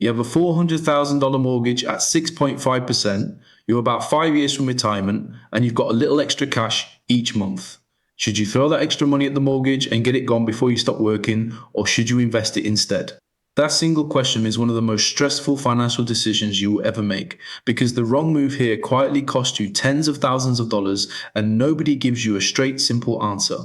You have a $400,000 mortgage at 6.5%, you're about 5 years from retirement, and you've got a little extra cash each month. Should you throw that extra money at the mortgage and get it gone before you stop working, or should you invest it instead? That single question is one of the most stressful financial decisions you will ever make, because the wrong move here quietly costs you tens of thousands of dollars and nobody gives you a straight, simple answer.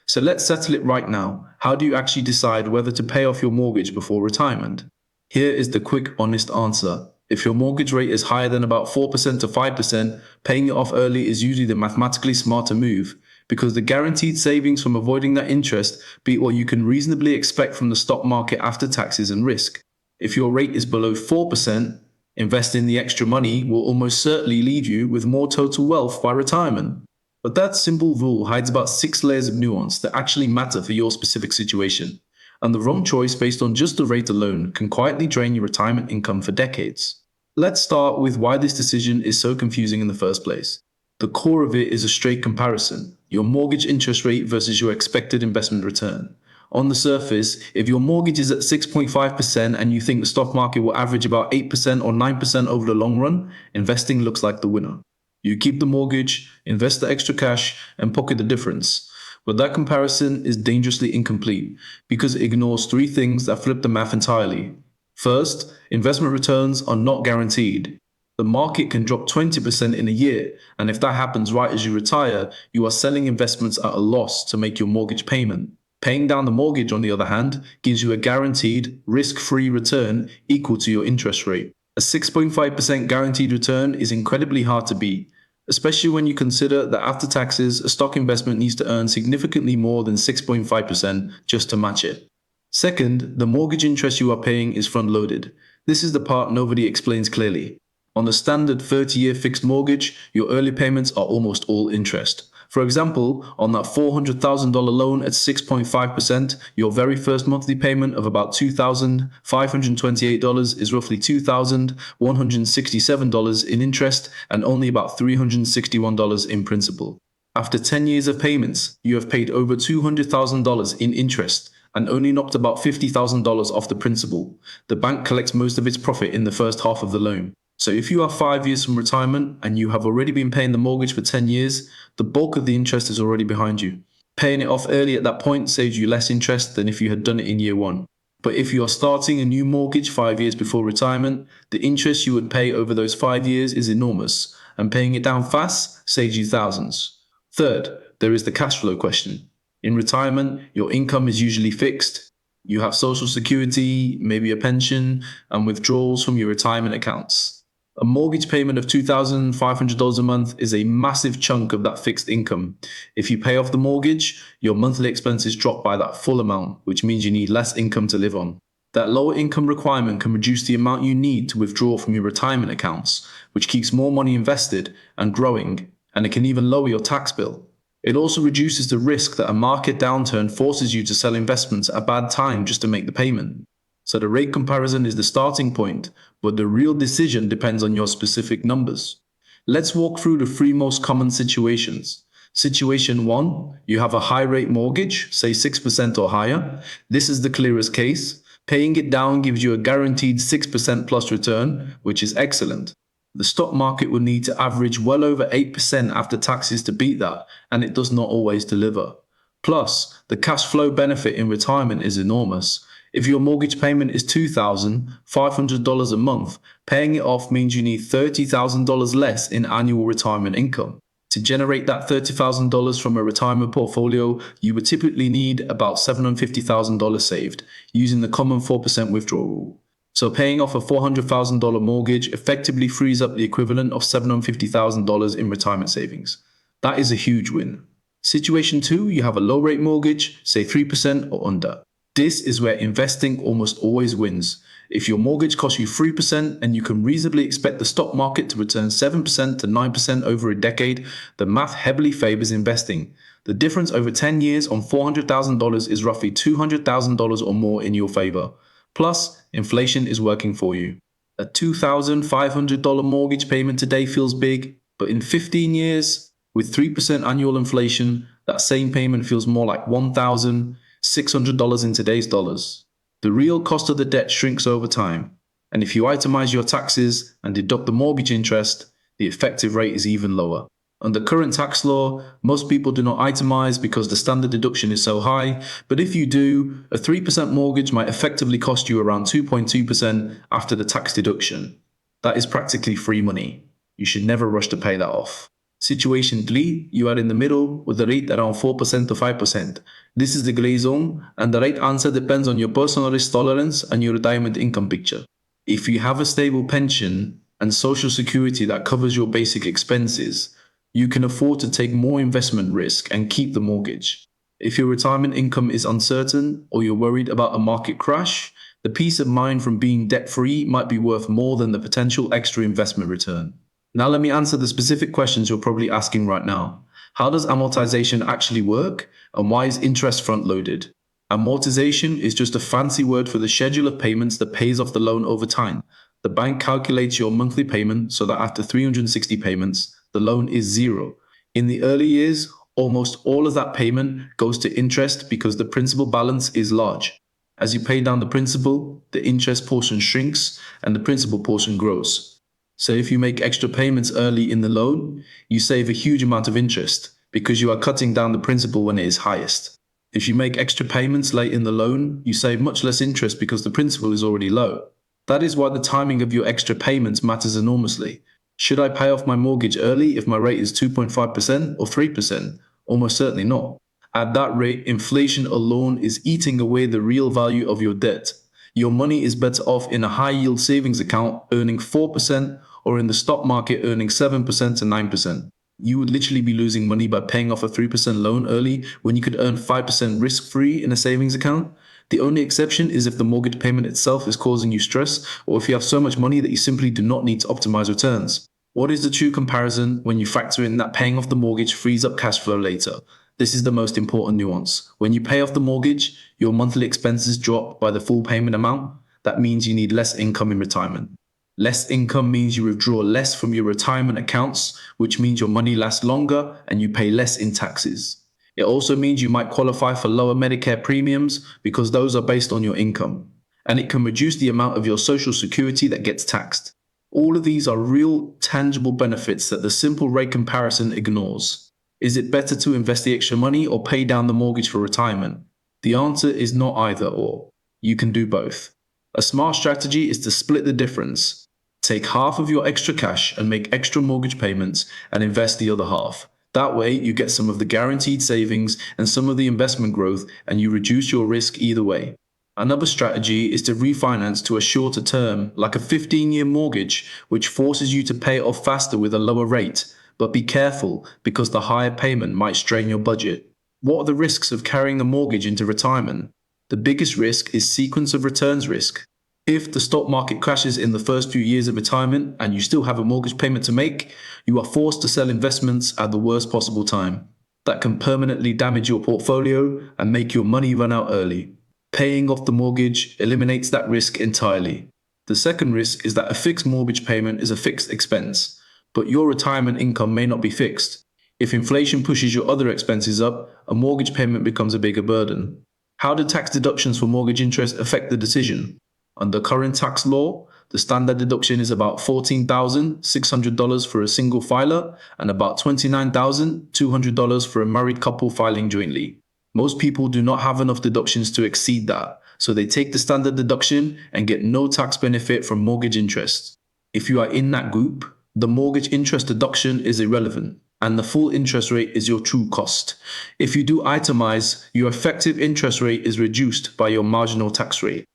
So let's settle it right now. How do you actually decide whether to pay off your mortgage before retirement? Here is the quick, honest answer. If your mortgage rate is higher than about 4% to 5%, paying it off early is usually the mathematically smarter move, because the guaranteed savings from avoiding that interest beat what you can reasonably expect from the stock market after taxes and risk. If your rate is below 4%, investing the extra money will almost certainly leave you with more total wealth by retirement. But that simple rule hides about 6 layers of nuance that actually matter for your specific situation. And the wrong choice based on just the rate alone can quietly drain your retirement income for decades. Let's start with why this decision is so confusing in the first place. The core of it is a straight comparison, your mortgage interest rate versus your expected investment return. On the surface, if your mortgage is at 6.5% and you think the stock market will average about 8% or 9% over the long run, investing looks like the winner. You keep the mortgage, invest the extra cash, and pocket the difference. But that comparison is dangerously incomplete because it ignores 3 things that flip the math entirely. First, investment returns are not guaranteed. The market can drop 20% in a year, and if that happens right as you retire, you are selling investments at a loss to make your mortgage payment. Paying down the mortgage, on the other hand, gives you a guaranteed, risk-free return equal to your interest rate. A 6.5% guaranteed return is incredibly hard to beat, especially when you consider that after taxes, a stock investment needs to earn significantly more than 6.5% just to match it. Second, the mortgage interest you are paying is front-loaded. This is the part nobody explains clearly. On a standard 30-year fixed mortgage, your early payments are almost all interest. For example, on that $400,000 loan at 6.5%, your very first monthly payment of about $2,528 is roughly $2,167 in interest and only about $361 in principal. After 10 years of payments, you have paid over $200,000 in interest and only knocked about $50,000 off the principal. The bank collects most of its profit in the first half of the loan. So if you are 5 years from retirement and you have already been paying the mortgage for 10 years, the bulk of the interest is already behind you. Paying it off early at that point saves you less interest than if you had done it in year 1. But if you are starting a new mortgage 5 years before retirement, the interest you would pay over those 5 years is enormous, and paying it down fast saves you thousands. Third, there is the cash flow question. In retirement, your income is usually fixed. You have Social Security, maybe a pension, and withdrawals from your retirement accounts. A mortgage payment of $2,500 a month is a massive chunk of that fixed income. If you pay off the mortgage, your monthly expenses drop by that full amount, which means you need less income to live on. That lower income requirement can reduce the amount you need to withdraw from your retirement accounts, which keeps more money invested and growing, and it can even lower your tax bill. It also reduces the risk that a market downturn forces you to sell investments at a bad time just to make the payment. So the rate comparison is the starting point, but the real decision depends on your specific numbers. Let's walk through the 3 most common situations. Situation 1, you have a high rate mortgage, say 6% or higher. This is the clearest case. Paying it down gives you a guaranteed 6% plus return, which is excellent. The stock market will need to average well over 8% after taxes to beat that, and it does not always deliver. Plus, the cash flow benefit in retirement is enormous. If your mortgage payment is $2,500 a month, paying it off means you need $30,000 less in annual retirement income. To generate that $30,000 from a retirement portfolio, you would typically need about $750,000 saved, using the common 4% withdrawal rule. So paying off a $400,000 mortgage effectively frees up the equivalent of $750,000 in retirement savings. That is a huge win. Situation 2, you have a low rate mortgage, say 3% or under. This is where investing almost always wins. If your mortgage costs you 3% and you can reasonably expect the stock market to return 7% to 9% over a decade, the math heavily favors investing. The difference over 10 years on $400,000 is roughly $200,000 or more in your favor. Plus, inflation is working for you. A $2,500 mortgage payment today feels big, but in 15 years, with 3% annual inflation, that same payment feels more like $1,600 in today's dollars. The real cost of the debt shrinks over time. And if you itemize your taxes and deduct the mortgage interest, the effective rate is even lower. Under current tax law, most people do not itemize because the standard deduction is so high, but if you do, a 3% mortgage might effectively cost you around 2.2% after the tax deduction. That is practically free money. You should never rush to pay that off. Situation 3, you are in the middle with the rate around 4% to 5%. This is the gray zone, and the right answer depends on your personal risk tolerance and your retirement income picture. If you have a stable pension and social security that covers your basic expenses, you can afford to take more investment risk and keep the mortgage. If your retirement income is uncertain or you're worried about a market crash, the peace of mind from being debt-free might be worth more than the potential extra investment return. Now let me answer the specific questions you're probably asking right now. How does amortization actually work, and why is interest front-loaded? Amortization is just a fancy word for the schedule of payments that pays off the loan over time. The bank calculates your monthly payment so that after 360 payments, the loan is zero. In the early years, almost all of that payment goes to interest because the principal balance is large. As you pay down the principal, the interest portion shrinks and the principal portion grows. So if you make extra payments early in the loan, you save a huge amount of interest because you are cutting down the principal when it is highest. If you make extra payments late in the loan, you save much less interest because the principal is already low. That is why the timing of your extra payments matters enormously. Should I pay off my mortgage early if my rate is 2.5% or 3%? Almost certainly not. At that rate, inflation alone is eating away the real value of your debt. Your money is better off in a high-yield savings account earning 4% or in the stock market earning 7% to 9%. You would literally be losing money by paying off a 3% loan early when you could earn 5% risk-free in a savings account. The only exception is if the mortgage payment itself is causing you stress, or if you have so much money that you simply do not need to optimize returns. What is the true comparison when you factor in that paying off the mortgage frees up cash flow later? This is the most important nuance. When you pay off the mortgage, your monthly expenses drop by the full payment amount. That means you need less income in retirement. Less income means you withdraw less from your retirement accounts, which means your money lasts longer and you pay less in taxes. It also means you might qualify for lower Medicare premiums because those are based on your income. And it can reduce the amount of your social security that gets taxed. All of these are real, tangible benefits that the simple rate comparison ignores. Is it better to invest the extra money or pay down the mortgage for retirement? The answer is not either or. You can do both. A smart strategy is to split the difference. Take half of your extra cash and make extra mortgage payments and invest the other half. That way, you get some of the guaranteed savings and some of the investment growth, and you reduce your risk either way. Another strategy is to refinance to a shorter term, like a 15-year mortgage, which forces you to pay it off faster with a lower rate. But be careful, because the higher payment might strain your budget. What are the risks of carrying a mortgage into retirement? The biggest risk is sequence of returns risk. If the stock market crashes in the first few years of retirement and you still have a mortgage payment to make, you are forced to sell investments at the worst possible time. That can permanently damage your portfolio and make your money run out early. Paying off the mortgage eliminates that risk entirely. The second risk is that a fixed mortgage payment is a fixed expense, but your retirement income may not be fixed. If inflation pushes your other expenses up, a mortgage payment becomes a bigger burden. How do tax deductions for mortgage interest affect the decision? Under current tax law, the standard deduction is about $14,600 for a single filer and about $29,200 for a married couple filing jointly. Most people do not have enough deductions to exceed that, so they take the standard deduction and get no tax benefit from mortgage interest. If you are in that group, the mortgage interest deduction is irrelevant, and the full interest rate is your true cost. If you do itemize, your effective interest rate is reduced by your marginal tax rate.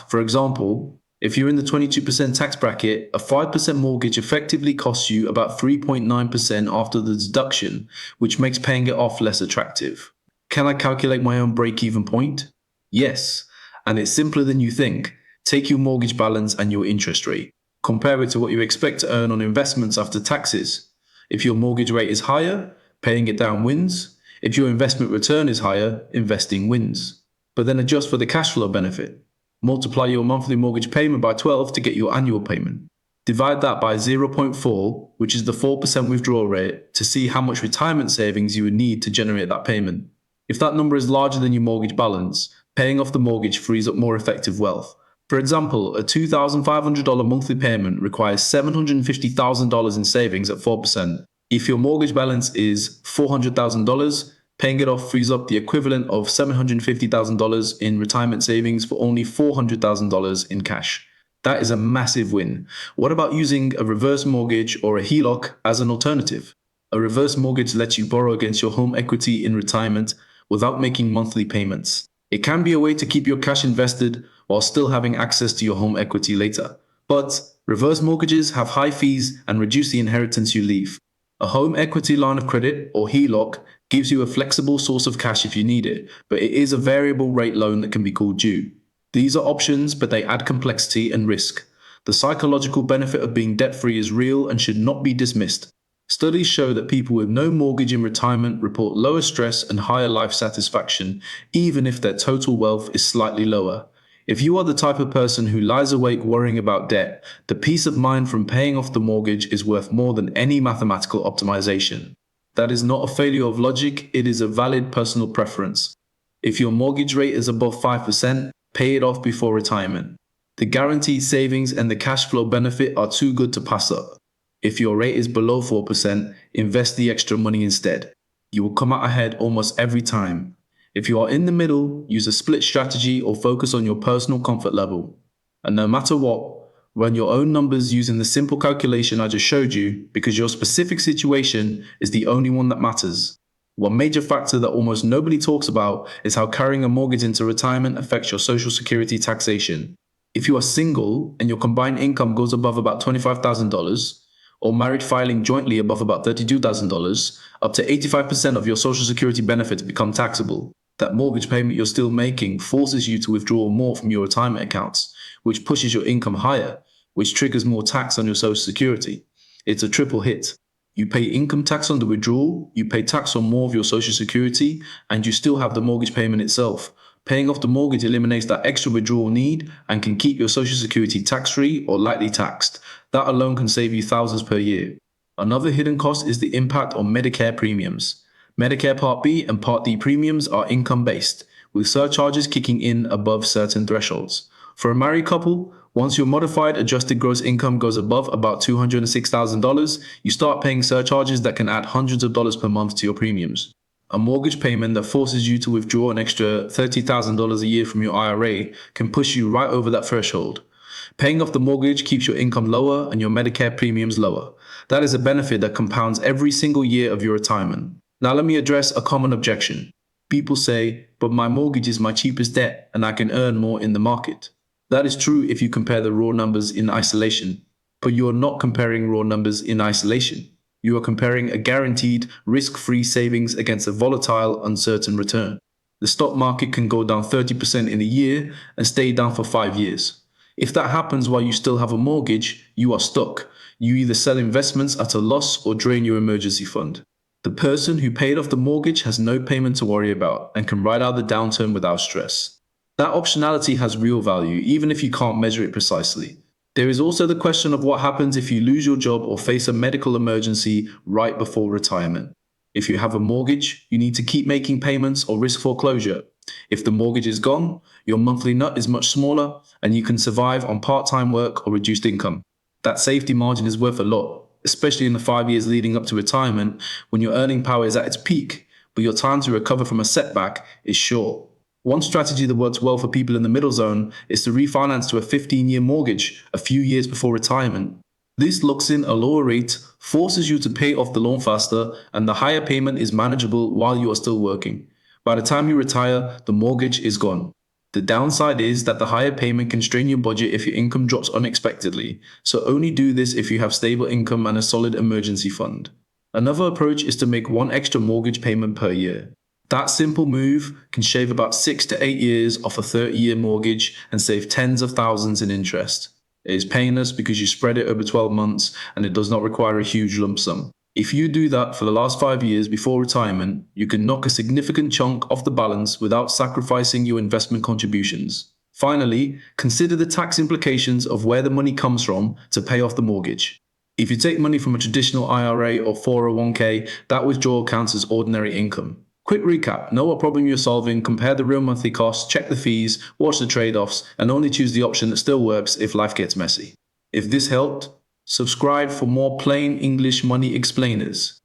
For example, if you're in the 22% tax bracket, a 5% mortgage effectively costs you about 3.9% after the deduction, which makes paying it off less attractive. Can I calculate my own break-even point? Yes, and it's simpler than you think. Take your mortgage balance and your interest rate. Compare it to what you expect to earn on investments after taxes. If your mortgage rate is higher, paying it down wins. If your investment return is higher, investing wins. But then adjust for the cash flow benefit. Multiply your monthly mortgage payment by 12 to get your annual payment. Divide that by 0.4, which is the 4% withdrawal rate, to see how much retirement savings you would need to generate that payment. If that number is larger than your mortgage balance, paying off the mortgage frees up more effective wealth. For example, a $2,500 monthly payment requires $750,000 in savings at 4%. If your mortgage balance is $400,000, paying it off frees up the equivalent of $750,000 in retirement savings for only $400,000 in cash. That is a massive win. What about using a reverse mortgage or a HELOC as an alternative? A reverse mortgage lets you borrow against your home equity in retirement without making monthly payments. It can be a way to keep your cash invested while still having access to your home equity later. But reverse mortgages have high fees and reduce the inheritance you leave. A home equity line of credit, or HELOC, gives you a flexible source of cash if you need it, but it is a variable rate loan that can be called due. These are options, but they add complexity and risk. The psychological benefit of being debt-free is real and should not be dismissed. Studies show that people with no mortgage in retirement report lower stress and higher life satisfaction, even if their total wealth is slightly lower. If you are the type of person who lies awake worrying about debt, the peace of mind from paying off the mortgage is worth more than any mathematical optimization. That is not a failure of logic, it is a valid personal preference. If your mortgage rate is above 5%, pay it off before retirement. The guaranteed savings and the cash flow benefit are too good to pass up. If your rate is below 4%, invest the extra money instead. You will come out ahead almost every time. If you are in the middle, use a split strategy or focus on your personal comfort level. And no matter what, run your own numbers using the simple calculation I just showed you, because your specific situation is the only one that matters. One major factor that almost nobody talks about is how carrying a mortgage into retirement affects your Social Security taxation. If you are single and your combined income goes above about $25,000, or married filing jointly above about $32,000, up to 85% of your Social Security benefits become taxable. That mortgage payment you're still making forces you to withdraw more from your retirement accounts, which pushes your income higher, which triggers more tax on your Social Security. It's a triple hit. You pay income tax on the withdrawal, you pay tax on more of your Social Security, and you still have the mortgage payment itself. Paying off the mortgage eliminates that extra withdrawal need and can keep your Social Security tax-free or lightly taxed. That alone can save you thousands per year. Another hidden cost is the impact on Medicare premiums. Medicare Part B and Part D premiums are income-based, with surcharges kicking in above certain thresholds. For a married couple, once your modified adjusted gross income goes above about $206,000, you start paying surcharges that can add hundreds of dollars per month to your premiums. A mortgage payment that forces you to withdraw an extra $30,000 a year from your IRA can push you right over that threshold. Paying off the mortgage keeps your income lower and your Medicare premiums lower. That is a benefit that compounds every single year of your retirement. Now let me address a common objection. People say, but my mortgage is my cheapest debt and I can earn more in the market. That is true if you compare the raw numbers in isolation, but you are not comparing raw numbers in isolation. You are comparing a guaranteed, risk-free savings against a volatile, uncertain return. The stock market can go down 30% in a year and stay down for 5 years. If that happens while you still have a mortgage, you are stuck. You either sell investments at a loss or drain your emergency fund. The person who paid off the mortgage has no payment to worry about and can ride out the downturn without stress. That optionality has real value, even if you can't measure it precisely. There is also the question of what happens if you lose your job or face a medical emergency right before retirement. If you have a mortgage, you need to keep making payments or risk foreclosure. If the mortgage is gone, your monthly nut is much smaller and you can survive on part-time work or reduced income. That safety margin is worth a lot, especially in the 5 years leading up to retirement when your earning power is at its peak, but your time to recover from a setback is short. One strategy that works well for people in the middle zone is to refinance to a 15-year mortgage a few years before retirement. This locks in a lower rate, forces you to pay off the loan faster, and the higher payment is manageable while you are still working. By the time you retire, the mortgage is gone. The downside is that the higher payment can strain your budget if your income drops unexpectedly, so only do this if you have stable income and a solid emergency fund. Another approach is to make one extra mortgage payment per year. That simple move can shave about 6 to 8 years off a 30-year mortgage and save tens of thousands in interest. It is painless because you spread it over 12 months and it does not require a huge lump sum. If you do that for the last 5 years before retirement, you can knock a significant chunk off the balance without sacrificing your investment contributions. Finally, consider the tax implications of where the money comes from to pay off the mortgage. If you take money from a traditional IRA or 401k, that withdrawal counts as ordinary income. Quick recap, know what problem you're solving, compare the real monthly costs, check the fees, watch the trade-offs, and only choose the option that still works if life gets messy. If this helped, subscribe for more plain English money explainers.